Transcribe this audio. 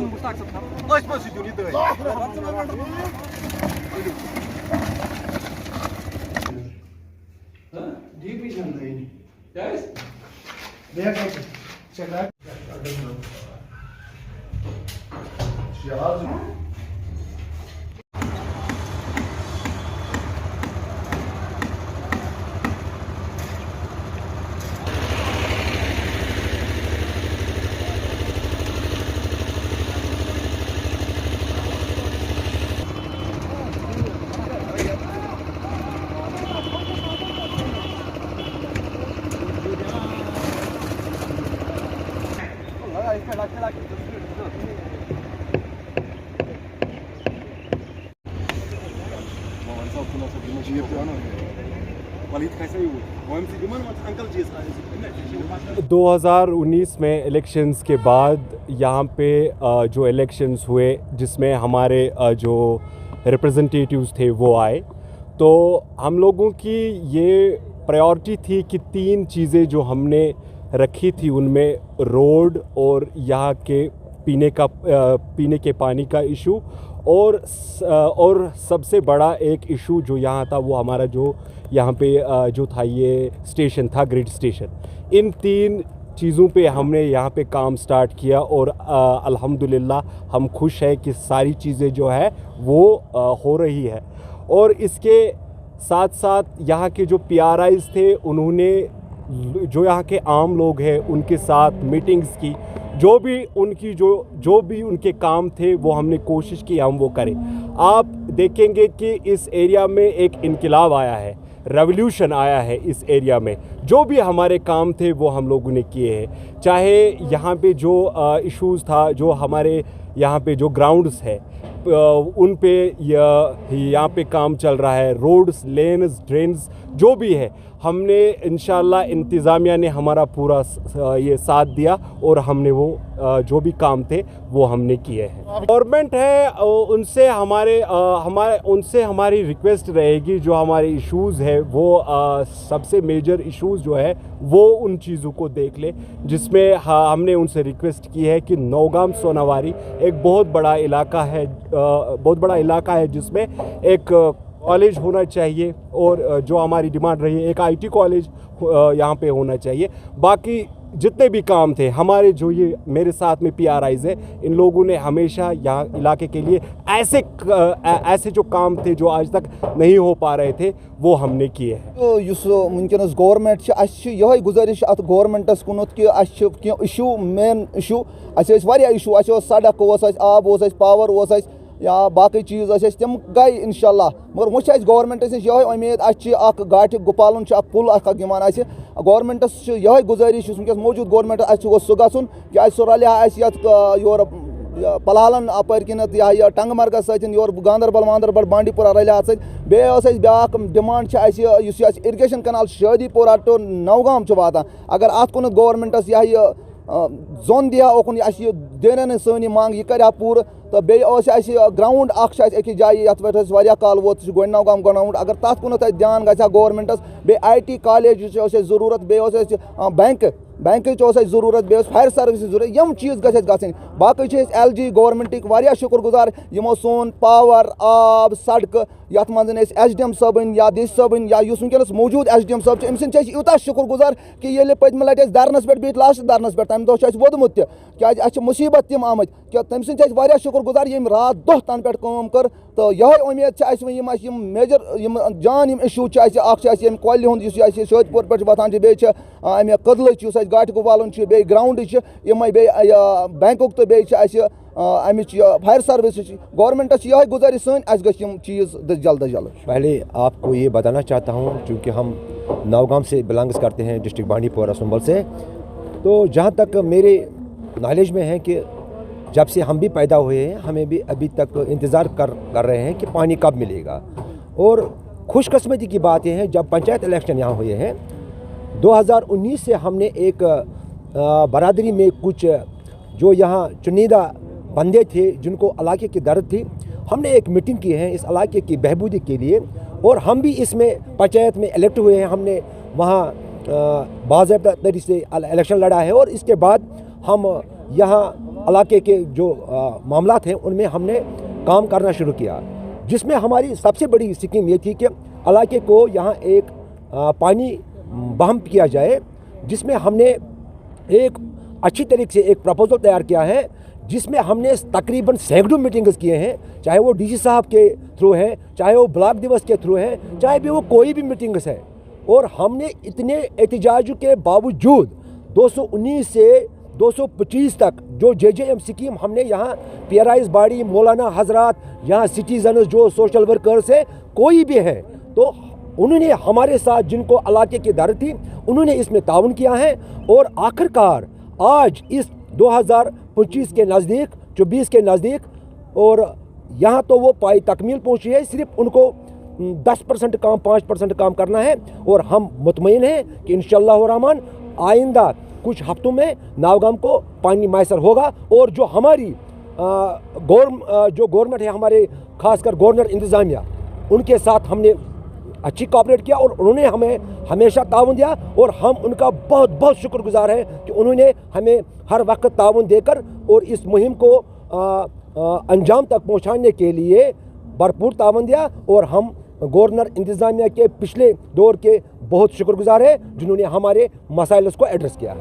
दो 2019 में इलेक्शंस के बाद यहाँ पे जो इलेक्शंस हुए जिसमें हमारे जो रिप्रेजेंटेटिव्स थे वो आए, तो हम लोगों की ये प्रायोरिटी थी कि 3 चीज़ें जो हमने रखी थी उनमें रोड और यहाँ के पीने के पानी का इशू और सबसे बड़ा एक इशू जो यहाँ था वो हमारा जो यहाँ पे जो था ये स्टेशन था, ग्रिड स्टेशन। इन 3 चीज़ों पे हमने यहाँ पे काम स्टार्ट किया और अल्हम्दुलिल्लाह हम खुश हैं कि सारी चीज़ें जो है वो हो रही है। और इसके साथ साथ यहाँ के जो PRIs थे उन्होंने जो यहाँ के आम लोग हैं उनके साथ मीटिंग्स की, जो भी उनके काम थे वो हमने कोशिश की हम वो करें। आप देखेंगे कि इस एरिया में एक इनकलाब आया है, रेवोल्यूशन आया है इस एरिया में। जो भी हमारे काम थे वो हम लोगों ने किए हैं, चाहे यहाँ पे जो इश्यूज़ था, जो हमारे यहाँ पे जो ग्राउंड्स है उन पे यहाँ पे काम चल रहा है, रोड्स, लेन्स, ड्रेन्स जो भी है, हमने इंशाल्लाह इंतज़ामिया ने हमारा पूरा ये साथ दिया और हमने वो जो भी काम थे वो हमने किए हैं। गवर्नमेंट है उनसे हमारी रिक्वेस्ट रहेगी, जो हमारे इश्यूज़ है वो सबसे मेजर इश्यूज़ जो है वो उन चीज़ों को देख ले, जिसमें हमने उनसे रिक्वेस्ट की है कि नौगाम सोनावारी एक बहुत बड़ा इलाका है जिसमें एक कॉलेज होना चाहिए और जो हमारी डिमांड रही है एक IT कॉलेज यहाँ पे होना चाहिए। बाकी जितने भी काम थे हमारे जो ये मेरे साथ में PRIs है, इन लोगों ने हमेशा यहाँ इलाके के लिए ऐसे जो काम थे जो आज तक नहीं हो पा रहे थे वो हमने किए हैं। तो वनकस गवर्नमेंट यही गुजारिश अत गवर्नमेंटस कुन कि इशू मेन इशू इशू सड़क आब पावर या बाकी चीज़ तम गई इंशाल्लाह, मगर वो गवर्नमेंटस नश यही उम्मीद गाठ गुपालन पुल दिमान गवर्नमेंटस यही गुजारिश वनकस मौजूद गवर्नमेंट सह गन कि सह रलिया योर पलहालन अपर किनत या टंगमरग योर गांदरबल वांदरबल बांडीपुरा रलिया ब्या demand irrigation canal Shadipora to Nowgam वातान। अगर अत कुन गवर्नमेंटस यह जोन दिया ओकुन देन सी मांग यह कर पूर, तो ग्राउंड अकिस जाए ये पे काल वोत नौगाम ग्राउंड, अगर तथ कुन ध्यान ग गवर्नमेंटस IT कॉलेज जरूरत बैंक जरूरत फायर सर्विस जरूरत, यम चीज़ गई बाकी LG गवर्नमेंट वारिया शुक्रगुजार यमो सोन पावर आब सड़क यथ मज SDM सबन या DC सबन या वनकस मौजूद SDM सब अम यूत शुक्रगुजार कि ये पत्म लट धरनस पे बीत लास्ट धरनस पे तम दह वोदमुत क्या मुसीबत तम आमत कि तम सह शुक्रगुजार यम रात दह तन पे काम कर। तो यही उम्मीद मेजर जान इशू कॉल हूँ शादपुर पे वातान बे कदल गाट गुपालन बे ग्राउंड बे बैंकुक तो बे फायर सर्विस गवर्नमेंटस यही गुजारिश सन चीज़ जल्द अज जल्द। पहले आपको ये बताना चाहता हूँ क्योंकि हम नौगाम से बिलोंग्स करते हैं, डिस्ट्रिक्ट बांडीपुरा सुंबल से, तो जहाँ तक मेरे नॉलेज में है कि जब से हम भी पैदा हुए हैं हमें भी अभी तक इंतज़ार कर रहे हैं कि पानी कब मिलेगा। और खुशकिस्मती की बात यह है जब पंचायत इलेक्शन यहाँ हुए हैं 2019 से हमने एक बरादरी में कुछ जो यहाँ चुनिंदा बंदे थे जिनको इलाके की दर्द थी, हमने एक मीटिंग की है इस इलाके की बहबूदी के लिए और हम भी इसमें पंचायत में इलेक्ट हुए हैं। हमने वहाँ बाज़ाब्ता तरीके से इलेक्शन लड़ा है और इसके बाद हम यहाँ इलाके के जो मामला थे उनमें हमने काम करना शुरू किया, जिसमें हमारी सबसे बड़ी स्कीम ये थी कि इलाके को यहाँ एक पानी बहम किया जाए, जिसमें हमने एक अच्छी तरीके से एक प्रपोजल तैयार किया है, जिसमें हमने तकरीबन सैकड़ों मीटिंग्स किए हैं, चाहे वो डीसी साहब के थ्रू है, चाहे वो ब्लॉक दिवस के थ्रू है, चाहे भी वो कोई भी मीटिंग्स है। और हमने इतने एहतजाज के बावजूद 219 से 225 तक जो JJM स्कीम हमने यहाँ PRIs बॉडी, मौलाना हजरात, यहाँ सिटीजन जो सोशल वर्कर्स है, कोई भी है, तो उन्होंने हमारे साथ जिनको इलाके की दर्द थी उन्होंने इसमें ताउन किया है। और आखिरकार आज इस 2025 के नज़दीक, 24 के नज़दीक, और यहाँ तो वो पाई तकमील पहुँची है, सिर्फ उनको 10% काम, 5% काम करना है। और हम मुतमईन हैं कि इंशाअल्लाह रहमान आइंदा कुछ हफ्तों में नावगाम को पानी मैसर होगा। और जो हमारी जो गवर्नमेंट है, हमारे खासकर गवर्नर इंतज़ामिया, उनके साथ हमने अच्छी कोऑपरेट किया और उन्होंने हमें हमेशा ताउन दिया, और हम उनका बहुत बहुत शुक्रगुजार हैं कि उन्होंने हमें हर वक्त ताउन देकर और इस मुहिम को अंजाम तक पहुंचाने के लिए भरपूर ताउन दिया। और हम गवर्नर इंतज़ामिया के पिछले दौर के बहुत शुक्रगुजार हैं जिन्होंने हमारे मसाइल को एड्रेस किया।